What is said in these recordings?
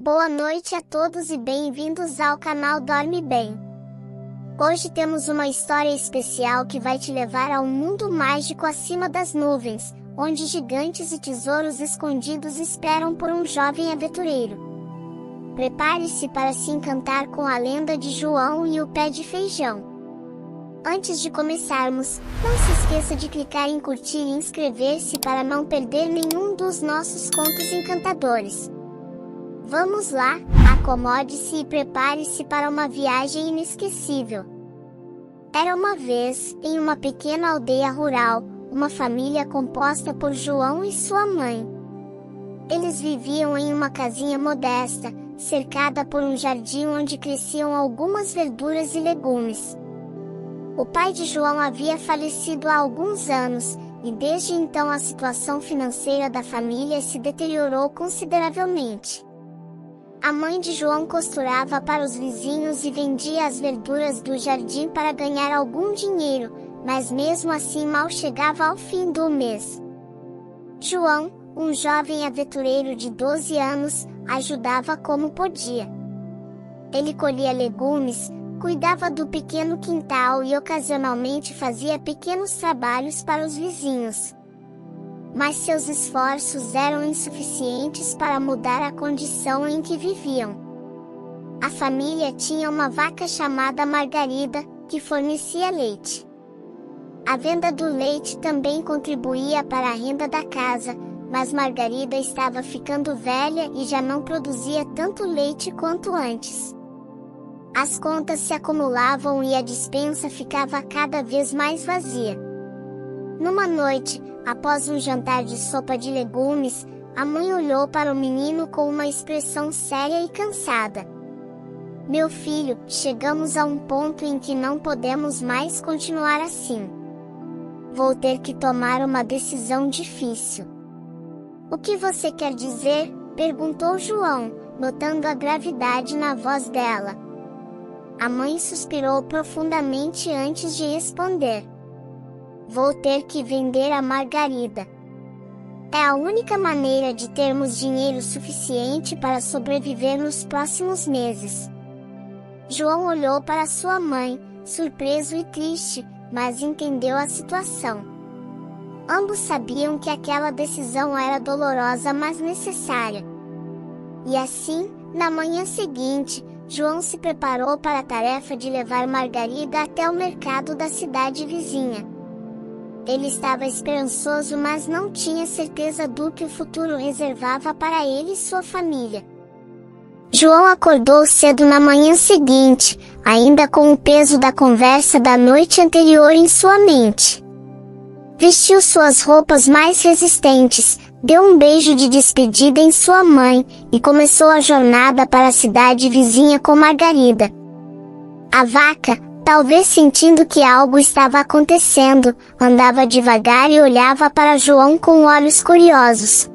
Boa noite a todos e bem-vindos ao canal Dorme Bem. Hoje temos uma história especial que vai te levar a um mundo mágico acima das nuvens, onde gigantes e tesouros escondidos esperam por um jovem aventureiro. Prepare-se para se encantar com a lenda de João e o pé de feijão. Antes de começarmos, não se esqueça de clicar em curtir e inscrever-se para não perder nenhum dos nossos contos encantadores. Vamos lá, acomode-se e prepare-se para uma viagem inesquecível. Era uma vez, em uma pequena aldeia rural, uma família composta por João e sua mãe. Eles viviam em uma casinha modesta, cercada por um jardim onde cresciam algumas verduras e legumes. O pai de João havia falecido há alguns anos, e desde então a situação financeira da família se deteriorou consideravelmente. A mãe de João costurava para os vizinhos e vendia as verduras do jardim para ganhar algum dinheiro, mas mesmo assim mal chegava ao fim do mês. João, um jovem aventureiro de 12 anos, ajudava como podia. Ele colhia legumes, cuidava do pequeno quintal e ocasionalmente fazia pequenos trabalhos para os vizinhos. Mas seus esforços eram insuficientes para mudar a condição em que viviam. A família tinha uma vaca chamada Margarida, que fornecia leite. A venda do leite também contribuía para a renda da casa, mas Margarida estava ficando velha e já não produzia tanto leite quanto antes. As contas se acumulavam e a despensa ficava cada vez mais vazia. Numa noite, após um jantar de sopa de legumes, a mãe olhou para o menino com uma expressão séria e cansada. "Meu filho, chegamos a um ponto em que não podemos mais continuar assim. Vou ter que tomar uma decisão difícil." "O que você quer dizer?" perguntou João, notando a gravidade na voz dela. A mãe suspirou profundamente antes de responder. "Vou ter que vender a Margarida. É a única maneira de termos dinheiro suficiente para sobreviver nos próximos meses." João olhou para sua mãe, surpreso e triste, mas entendeu a situação. Ambos sabiam que aquela decisão era dolorosa, mas necessária. E assim, na manhã seguinte, João se preparou para a tarefa de levar Margarida até o mercado da cidade vizinha. Ele estava esperançoso, mas não tinha certeza do que o futuro reservava para ele e sua família. João acordou cedo na manhã seguinte, ainda com o peso da conversa da noite anterior em sua mente. Vestiu suas roupas mais resistentes, deu um beijo de despedida em sua mãe, e começou a jornada para a cidade vizinha com Margarida. A vaca, talvez sentindo que algo estava acontecendo, andava devagar e olhava para João com olhos curiosos.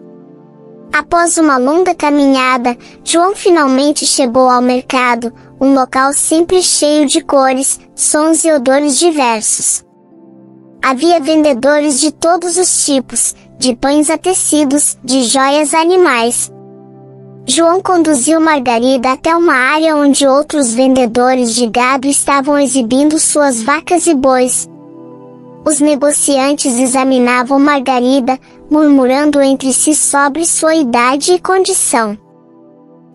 Após uma longa caminhada, João finalmente chegou ao mercado, um local sempre cheio de cores, sons e odores diversos. Havia vendedores de todos os tipos, de pães a tecidos, de joias a animais. João conduziu Margarida até uma área onde outros vendedores de gado estavam exibindo suas vacas e bois. Os negociantes examinavam Margarida, murmurando entre si sobre sua idade e condição.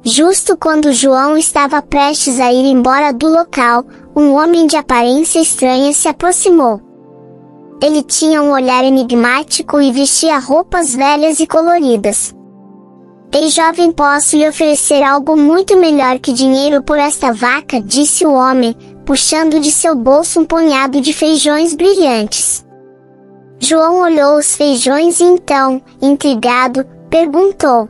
Justo quando João estava prestes a ir embora do local, um homem de aparência estranha se aproximou. Ele tinha um olhar enigmático e vestia roupas velhas e coloridas. "Ei, jovem, posso lhe oferecer algo muito melhor que dinheiro por esta vaca", disse o homem, puxando de seu bolso um punhado de feijões brilhantes. João olhou os feijões e então, intrigado, perguntou: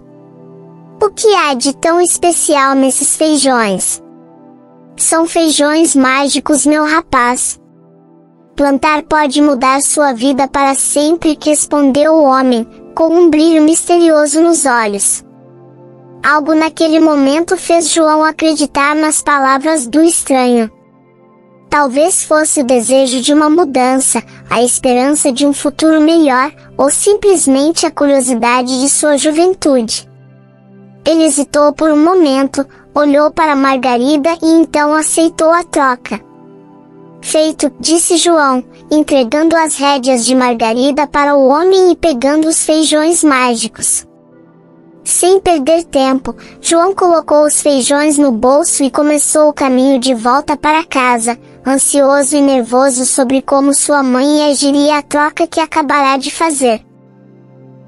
"O que há de tão especial nesses feijões?" "São feijões mágicos, meu rapaz. Plantar pode mudar sua vida para sempre", respondeu o homem, com um brilho misterioso nos olhos. Algo naquele momento fez João acreditar nas palavras do estranho. Talvez fosse o desejo de uma mudança, a esperança de um futuro melhor, ou simplesmente a curiosidade de sua juventude. Ele hesitou por um momento, olhou para Margarida e então aceitou a troca. Feito, disse João, entregando as rédeas de Margarida para o homem e pegando os feijões mágicos. Sem perder tempo, João colocou os feijões no bolso e começou o caminho de volta para casa, ansioso e nervoso sobre como sua mãe reagiria à troca que acabará de fazer.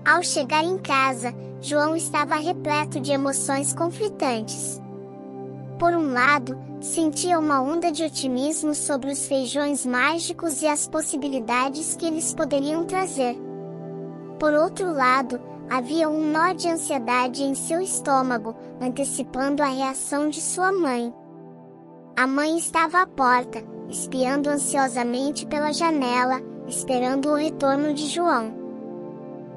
Ao chegar em casa, João estava repleto de emoções conflitantes. Por um lado, sentia uma onda de otimismo sobre os feijões mágicos e as possibilidades que eles poderiam trazer. Por outro lado, havia um nó de ansiedade em seu estômago, antecipando a reação de sua mãe. A mãe estava à porta, espiando ansiosamente pela janela, esperando o retorno de João.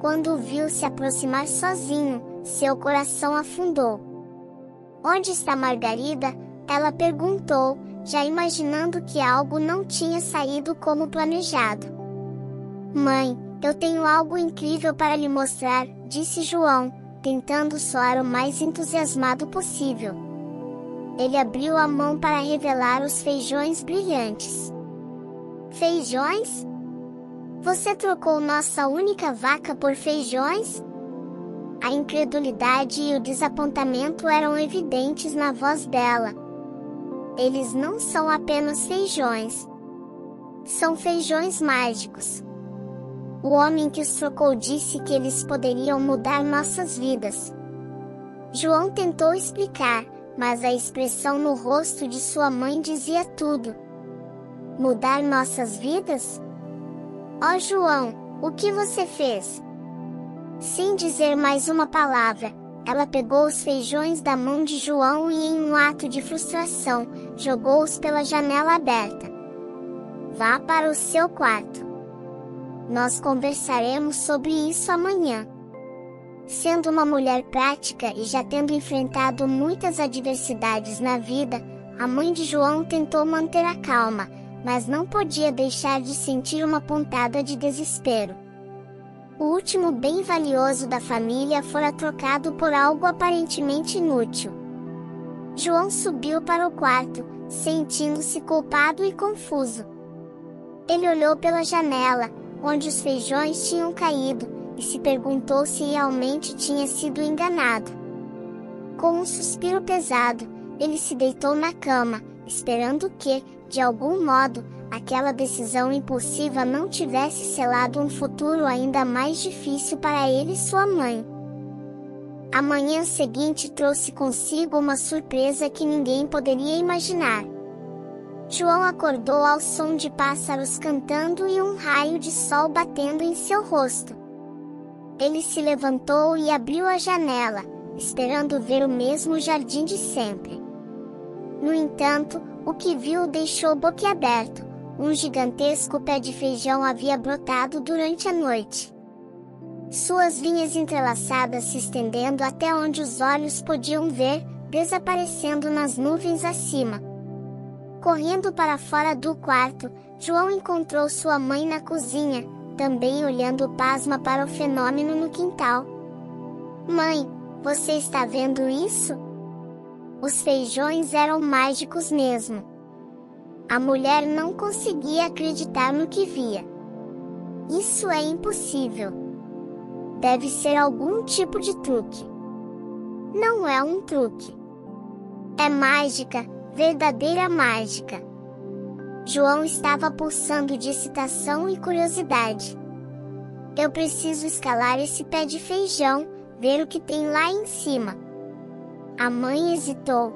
Quando o viu se aproximar sozinho, seu coração afundou. "Onde está Margarida?" ela perguntou, já imaginando que algo não tinha saído como planejado. "Mãe, eu tenho algo incrível para lhe mostrar", disse João, tentando soar o mais entusiasmado possível. Ele abriu a mão para revelar os feijões brilhantes. "Feijões? Você trocou nossa única vaca por feijões?" A incredulidade e o desapontamento eram evidentes na voz dela. "Eles não são apenas feijões. São feijões mágicos. O homem que os trocou disse que eles poderiam mudar nossas vidas." João tentou explicar, mas a expressão no rosto de sua mãe dizia tudo. "Mudar nossas vidas? Ó João, o que você fez?" Sem dizer mais uma palavra, ela pegou os feijões da mão de João e, em um ato de frustração, jogou-os pela janela aberta. "Vá para o seu quarto. Nós conversaremos sobre isso amanhã." Sendo uma mulher prática e já tendo enfrentado muitas adversidades na vida, a mãe de João tentou manter a calma, mas não podia deixar de sentir uma pontada de desespero. O último bem valioso da família fora trocado por algo aparentemente inútil. João subiu para o quarto, sentindo-se culpado e confuso. Ele olhou pela janela, onde os feijões tinham caído, e se perguntou se realmente tinha sido enganado. Com um suspiro pesado, ele se deitou na cama, esperando que, de algum modo, aquela decisão impulsiva não tivesse selado um futuro ainda mais difícil para ele e sua mãe. A manhã seguinte trouxe consigo uma surpresa que ninguém poderia imaginar. João acordou ao som de pássaros cantando e um raio de sol batendo em seu rosto. Ele se levantou e abriu a janela, esperando ver o mesmo jardim de sempre. No entanto, o que viu o deixou boquiaberto. Um gigantesco pé de feijão havia brotado durante a noite. Suas linhas entrelaçadas se estendendo até onde os olhos podiam ver, desaparecendo nas nuvens acima. Correndo para fora do quarto, João encontrou sua mãe na cozinha, também olhando pasma para o fenômeno no quintal. "Mãe, você está vendo isso?" Os feijões eram mágicos mesmo. A mulher não conseguia acreditar no que via. "Isso é impossível. Deve ser algum tipo de truque." "Não é um truque. É mágica, verdadeira mágica." João estava pulsando de excitação e curiosidade. "Eu preciso escalar esse pé de feijão, ver o que tem lá em cima." A mãe hesitou.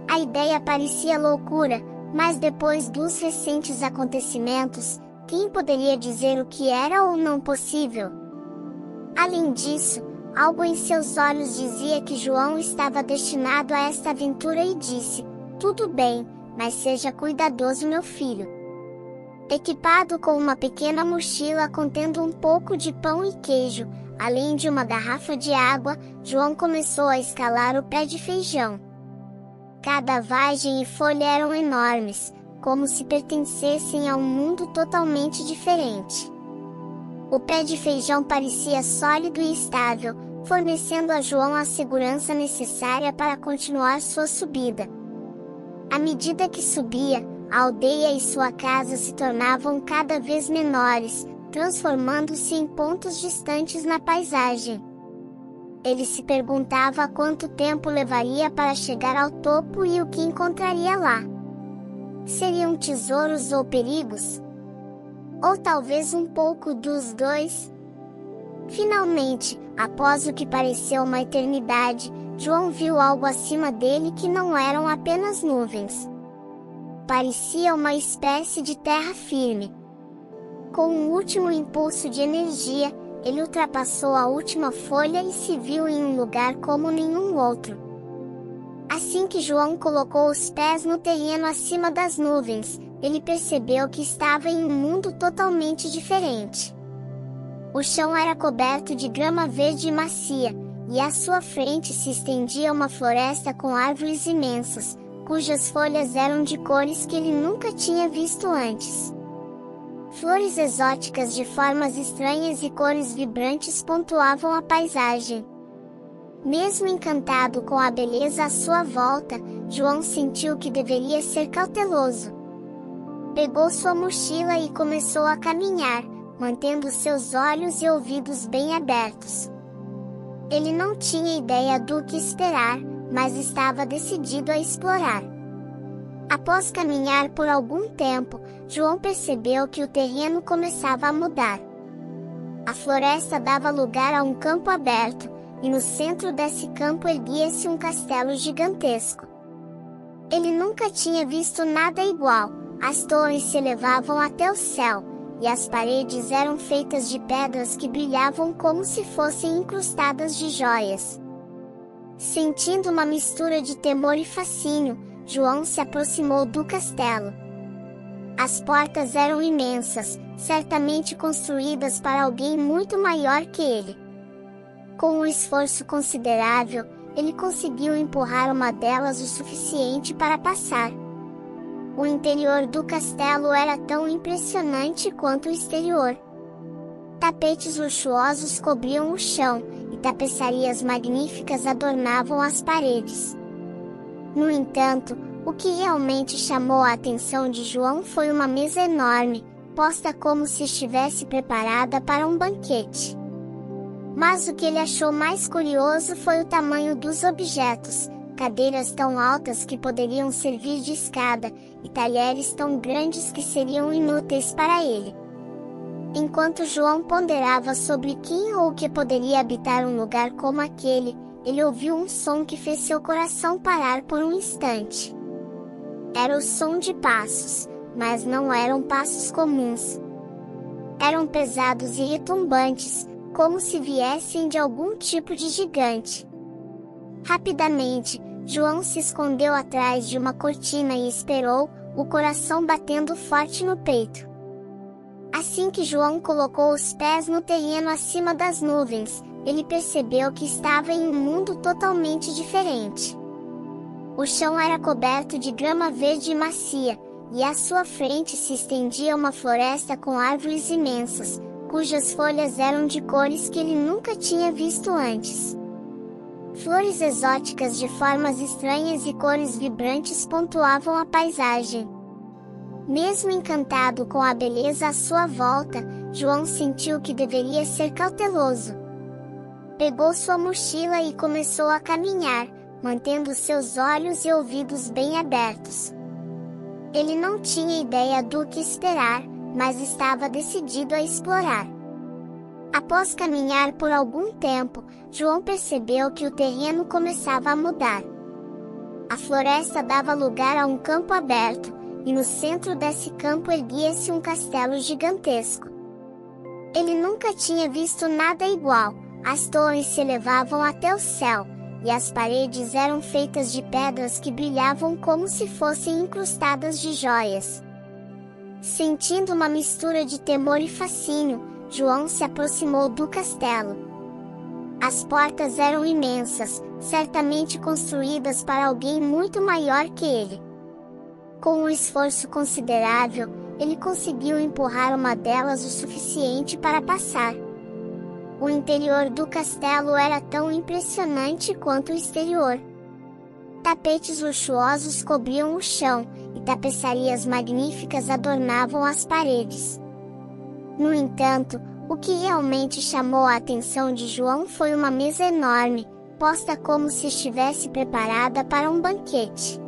A ideia parecia loucura, mas depois dos recentes acontecimentos, quem poderia dizer o que era ou não possível? Além disso, algo em seus olhos dizia que João estava destinado a esta aventura e disse: "Tudo bem, mas seja cuidadoso, meu filho." Equipado com uma pequena mochila contendo um pouco de pão e queijo, além de uma garrafa de água, João começou a escalar o pé de feijão. Cada vagem e folha eram enormes, como se pertencessem a um mundo totalmente diferente. O pé de feijão parecia sólido e estável, fornecendo a João a segurança necessária para continuar sua subida. À medida que subia, a aldeia e sua casa se tornavam cada vez menores, transformando-se em pontos distantes na paisagem. Ele se perguntava quanto tempo levaria para chegar ao topo e o que encontraria lá. Seriam tesouros ou perigos? Ou talvez um pouco dos dois? Finalmente, após o que pareceu uma eternidade, João viu algo acima dele que não eram apenas nuvens. Parecia uma espécie de terra firme. Com um último impulso de energia, ele ultrapassou a última folha e se viu em um lugar como nenhum outro. Assim que João colocou os pés no terreno acima das nuvens, ele percebeu que estava em um mundo totalmente diferente. O chão era coberto de grama verde e macia, e à sua frente se estendia uma floresta com árvores imensas, cujas folhas eram de cores que ele nunca tinha visto antes. Flores exóticas de formas estranhas e cores vibrantes pontuavam a paisagem. Mesmo encantado com a beleza à sua volta, João sentiu que deveria ser cauteloso. Pegou sua mochila e começou a caminhar, mantendo seus olhos e ouvidos bem abertos. Ele não tinha ideia do que esperar, mas estava decidido a explorar. Após caminhar por algum tempo, João percebeu que o terreno começava a mudar. A floresta dava lugar a um campo aberto, e no centro desse campo erguia-se um castelo gigantesco. Ele nunca tinha visto nada igual. As torres se elevavam até o céu, e as paredes eram feitas de pedras que brilhavam como se fossem incrustadas de joias. Sentindo uma mistura de temor e fascínio, João se aproximou do castelo. As portas eram imensas, certamente construídas para alguém muito maior que ele. Com um esforço considerável, ele conseguiu empurrar uma delas o suficiente para passar. O interior do castelo era tão impressionante quanto o exterior. Tapetes luxuosos cobriam o chão, e tapeçarias magníficas adornavam as paredes. No entanto, o que realmente chamou a atenção de João foi uma mesa enorme, posta como se estivesse preparada para um banquete. Mas o que ele achou mais curioso foi o tamanho dos objetos: cadeiras tão altas que poderiam servir de escada, e talheres tão grandes que seriam inúteis para ele. Enquanto João ponderava sobre quem ou o que poderia habitar um lugar como aquele, ele ouviu um som que fez seu coração parar por um instante. Era o som de passos, mas não eram passos comuns. Eram pesados e retumbantes, como se viessem de algum tipo de gigante. Rapidamente, João se escondeu atrás de uma cortina e esperou, o coração batendo forte no peito. Assim que João colocou os pés no terreno acima das nuvens, ele percebeu que estava em um mundo totalmente diferente. O chão era coberto de grama verde e macia, e à sua frente se estendia uma floresta com árvores imensas, cujas folhas eram de cores que ele nunca tinha visto antes. Flores exóticas de formas estranhas e cores vibrantes pontuavam a paisagem. Mesmo encantado com a beleza à sua volta, João sentiu que deveria ser cauteloso. Pegou sua mochila e começou a caminhar, mantendo seus olhos e ouvidos bem abertos. Ele não tinha ideia do que esperar, mas estava decidido a explorar. Após caminhar por algum tempo, João percebeu que o terreno começava a mudar. A floresta dava lugar a um campo aberto, e no centro desse campo erguia-se um castelo gigantesco. Ele nunca tinha visto nada igual. As torres se elevavam até o céu, e as paredes eram feitas de pedras que brilhavam como se fossem incrustadas de joias. Sentindo uma mistura de temor e fascínio, João se aproximou do castelo. As portas eram imensas, certamente construídas para alguém muito maior que ele. Com um esforço considerável, ele conseguiu empurrar uma delas o suficiente para passar. O interior do castelo era tão impressionante quanto o exterior. Tapetes luxuosos cobriam o chão, e tapeçarias magníficas adornavam as paredes. No entanto, o que realmente chamou a atenção de João foi uma mesa enorme, posta como se estivesse preparada para um banquete.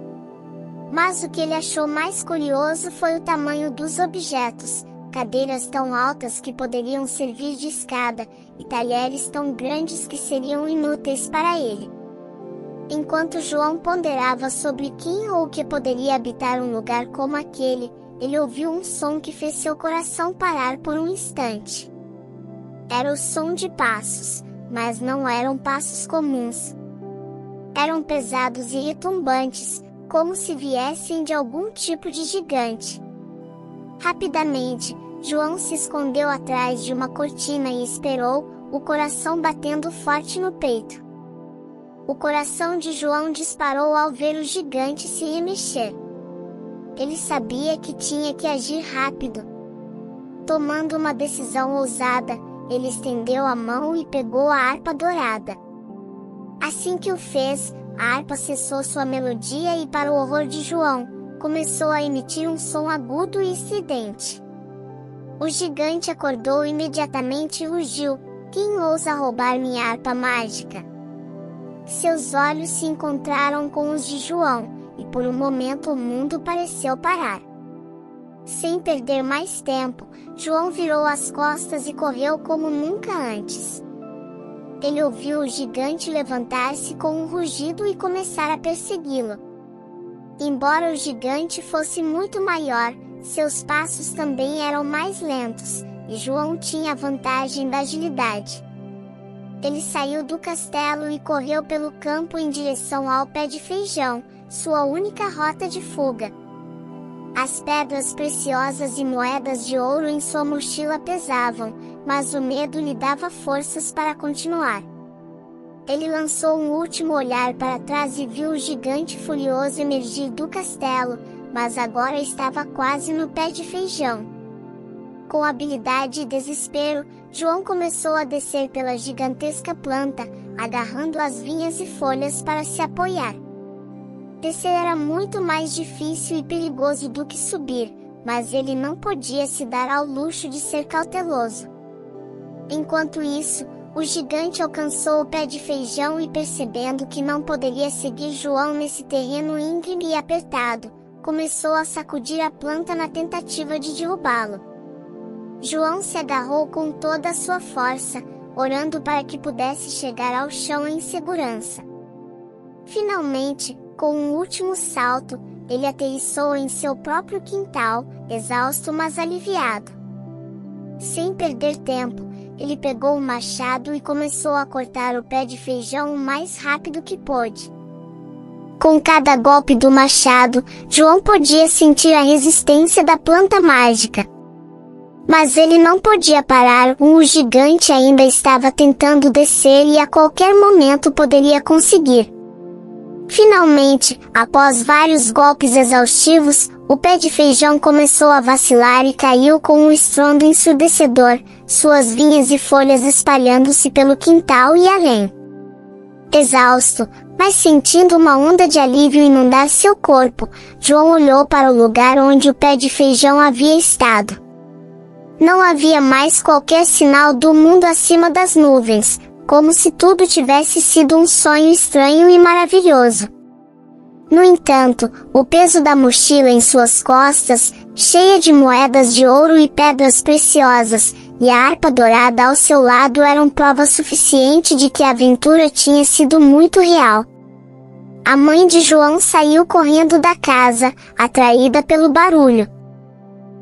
Mas o que ele achou mais curioso foi o tamanho dos objetos: cadeiras tão altas que poderiam servir de escada, e talheres tão grandes que seriam inúteis para ele. Enquanto João ponderava sobre quem ou o que poderia habitar um lugar como aquele, ele ouviu um som que fez seu coração parar por um instante. Era o som de passos, mas não eram passos comuns. Eram pesados e retumbantes, como se viessem de algum tipo de gigante. Rapidamente, João se escondeu atrás de uma cortina e esperou, o coração batendo forte no peito. O coração de João disparou ao ver o gigante se remexer. Ele sabia que tinha que agir rápido. Tomando uma decisão ousada, ele estendeu a mão e pegou a harpa dourada. Assim que o fez, a harpa cessou sua melodia e, para o horror de João, começou a emitir um som agudo e estridente. O gigante acordou imediatamente e rugiu: "Quem ousa roubar minha harpa mágica?" Seus olhos se encontraram com os de João, e por um momento o mundo pareceu parar. Sem perder mais tempo, João virou as costas e correu como nunca antes. Ele ouviu o gigante levantar-se com um rugido e começar a persegui-lo. Embora o gigante fosse muito maior, seus passos também eram mais lentos, e João tinha a vantagem da agilidade. Ele saiu do castelo e correu pelo campo em direção ao pé de feijão, sua única rota de fuga. As pedras preciosas e moedas de ouro em sua mochila pesavam, mas o medo lhe dava forças para continuar. Ele lançou um último olhar para trás e viu o gigante furioso emergir do castelo, mas agora estava quase no pé de feijão. Com habilidade e desespero, João começou a descer pela gigantesca planta, agarrando as vinhas e folhas para se apoiar. Descer era muito mais difícil e perigoso do que subir, mas ele não podia se dar ao luxo de ser cauteloso. Enquanto isso, o gigante alcançou o pé de feijão e, percebendo que não poderia seguir João nesse terreno íngreme e apertado, começou a sacudir a planta na tentativa de derrubá-lo. João se agarrou com toda a sua força, orando para que pudesse chegar ao chão em segurança. Finalmente, com um último salto, ele aterrissou em seu próprio quintal, exausto mas aliviado. Sem perder tempo, ele pegou o machado e começou a cortar o pé de feijão o mais rápido que pôde. Com cada golpe do machado, João podia sentir a resistência da planta mágica. Mas ele não podia parar, o gigante ainda estava tentando descer e a qualquer momento poderia conseguir. Finalmente, após vários golpes exaustivos, o pé de feijão começou a vacilar e caiu com um estrondo ensurdecedor, suas vinhas e folhas espalhando-se pelo quintal e além. Exausto, mas sentindo uma onda de alívio inundar seu corpo, João olhou para o lugar onde o pé de feijão havia estado. Não havia mais qualquer sinal do mundo acima das nuvens, como se tudo tivesse sido um sonho estranho e maravilhoso. No entanto, o peso da mochila em suas costas, cheia de moedas de ouro e pedras preciosas, e a harpa dourada ao seu lado eram prova suficiente de que a aventura tinha sido muito real. A mãe de João saiu correndo da casa, atraída pelo barulho.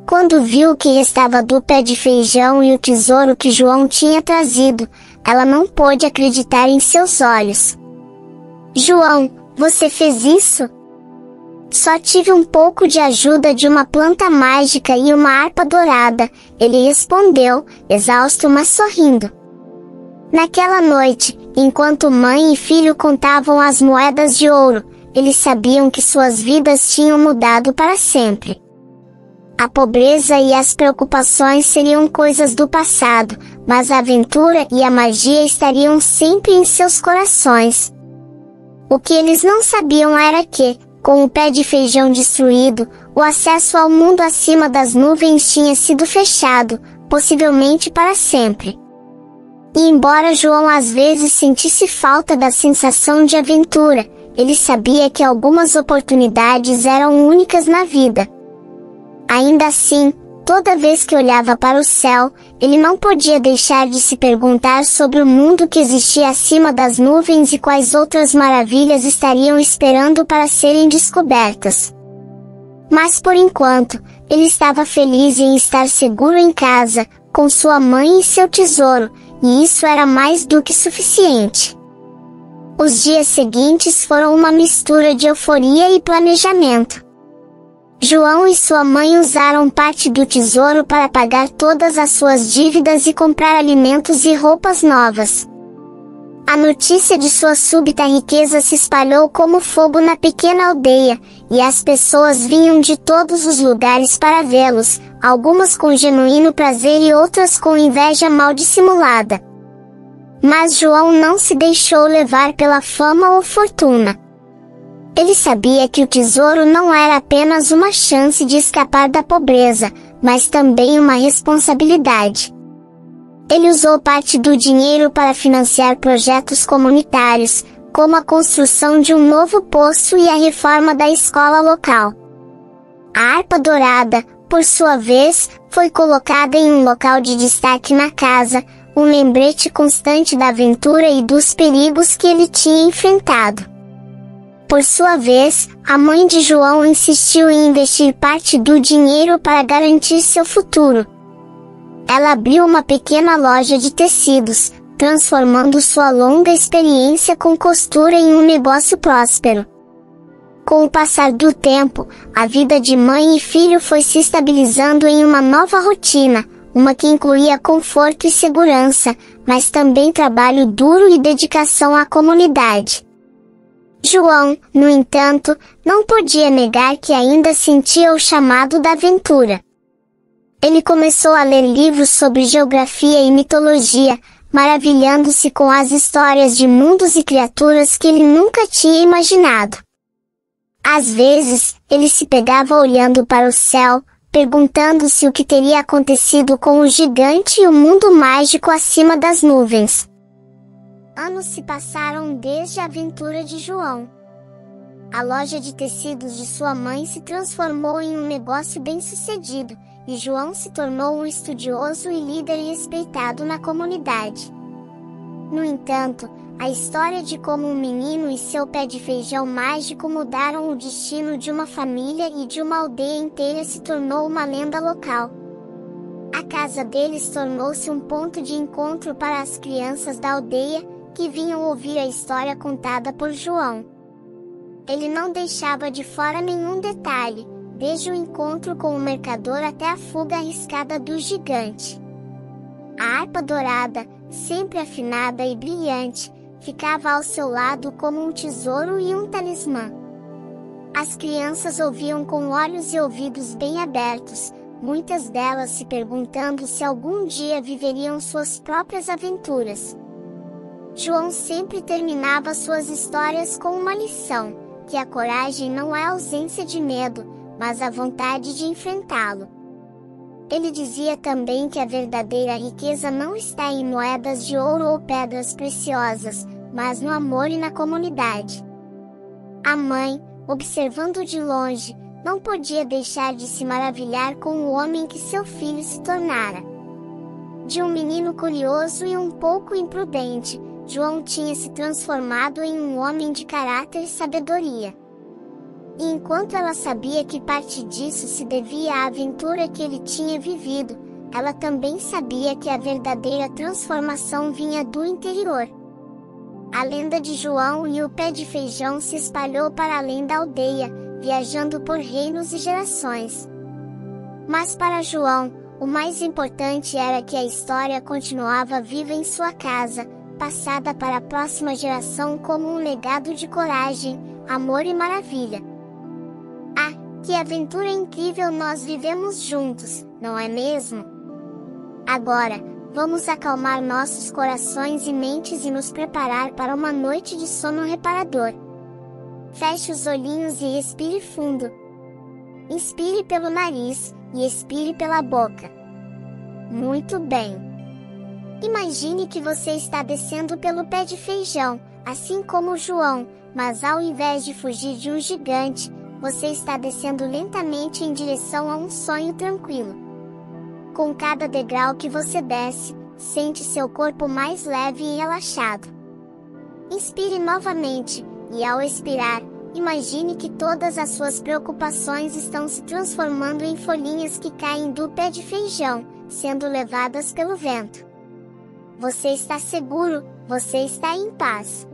Quando viu o que restava do pé de feijão e o tesouro que João tinha trazido, ela não pôde acreditar em seus olhos. "João, você fez isso?" "Só tive um pouco de ajuda de uma planta mágica e uma harpa dourada", ele respondeu, exausto mas sorrindo. Naquela noite, enquanto mãe e filho contavam as moedas de ouro, eles sabiam que suas vidas tinham mudado para sempre. A pobreza e as preocupações seriam coisas do passado, mas a aventura e a magia estariam sempre em seus corações. O que eles não sabiam era que, com o pé de feijão destruído, o acesso ao mundo acima das nuvens tinha sido fechado, possivelmente para sempre. E embora João às vezes sentisse falta da sensação de aventura, ele sabia que algumas oportunidades eram únicas na vida. Ainda assim, toda vez que olhava para o céu, ele não podia deixar de se perguntar sobre o mundo que existia acima das nuvens e quais outras maravilhas estariam esperando para serem descobertas. Mas por enquanto, ele estava feliz em estar seguro em casa, com sua mãe e seu tesouro, e isso era mais do que suficiente. Os dias seguintes foram uma mistura de euforia e planejamento. João e sua mãe usaram parte do tesouro para pagar todas as suas dívidas e comprar alimentos e roupas novas. A notícia de sua súbita riqueza se espalhou como fogo na pequena aldeia, e as pessoas vinham de todos os lugares para vê-los, algumas com genuíno prazer e outras com inveja mal dissimulada. Mas João não se deixou levar pela fama ou fortuna. Ele sabia que o tesouro não era apenas uma chance de escapar da pobreza, mas também uma responsabilidade. Ele usou parte do dinheiro para financiar projetos comunitários, como a construção de um novo poço e a reforma da escola local. A harpa dourada, por sua vez, foi colocada em um local de destaque na casa, um lembrete constante da aventura e dos perigos que ele tinha enfrentado. Por sua vez, a mãe de João insistiu em investir parte do dinheiro para garantir seu futuro. Ela abriu uma pequena loja de tecidos, transformando sua longa experiência com costura em um negócio próspero. Com o passar do tempo, a vida de mãe e filho foi se estabilizando em uma nova rotina, uma que incluía conforto e segurança, mas também trabalho duro e dedicação à comunidade. João, no entanto, não podia negar que ainda sentia o chamado da aventura. Ele começou a ler livros sobre geografia e mitologia, maravilhando-se com as histórias de mundos e criaturas que ele nunca tinha imaginado. Às vezes, ele se pegava olhando para o céu, perguntando-se o que teria acontecido com o gigante e o mundo mágico acima das nuvens. Anos se passaram desde a aventura de João. A loja de tecidos de sua mãe se transformou em um negócio bem-sucedido, e João se tornou um estudioso e líder respeitado na comunidade. No entanto, a história de como um menino e seu pé de feijão mágico mudaram o destino de uma família e de uma aldeia inteira se tornou uma lenda local. A casa deles tornou-se um ponto de encontro para as crianças da aldeia, que vinham ouvir a história contada por João. Ele não deixava de fora nenhum detalhe, desde o encontro com o mercador até a fuga arriscada do gigante. A harpa dourada, sempre afinada e brilhante, ficava ao seu lado como um tesouro e um talismã. As crianças ouviam com olhos e ouvidos bem abertos, muitas delas se perguntando se algum dia viveriam suas próprias aventuras. João sempre terminava suas histórias com uma lição, que a coragem não é a ausência de medo, mas a vontade de enfrentá-lo. Ele dizia também que a verdadeira riqueza não está em moedas de ouro ou pedras preciosas, mas no amor e na comunidade. A mãe, observando de longe, não podia deixar de se maravilhar com o homem que seu filho se tornara. De um menino curioso e um pouco imprudente, João tinha se transformado em um homem de caráter e sabedoria. E enquanto ela sabia que parte disso se devia à aventura que ele tinha vivido, ela também sabia que a verdadeira transformação vinha do interior. A lenda de João e o pé de feijão se espalhou para além da aldeia, viajando por reinos e gerações. Mas para João, o mais importante era que a história continuava viva em sua casa, passada para a próxima geração como um legado de coragem, amor e maravilha. Que aventura incrível nós vivemos juntos, não é mesmo? Agora, vamos acalmar nossos corações e mentes e nos preparar para uma noite de sono reparador. Feche os olhinhos e respire fundo. Inspire pelo nariz e expire pela boca. Muito bem. Imagine que você está descendo pelo pé de feijão, assim como João, mas ao invés de fugir de um gigante, você está descendo lentamente em direção a um sonho tranquilo. Com cada degrau que você desce, sente seu corpo mais leve e relaxado. Inspire novamente, e ao expirar, imagine que todas as suas preocupações estão se transformando em folhinhas que caem do pé de feijão, sendo levadas pelo vento. Você está seguro, você está em paz.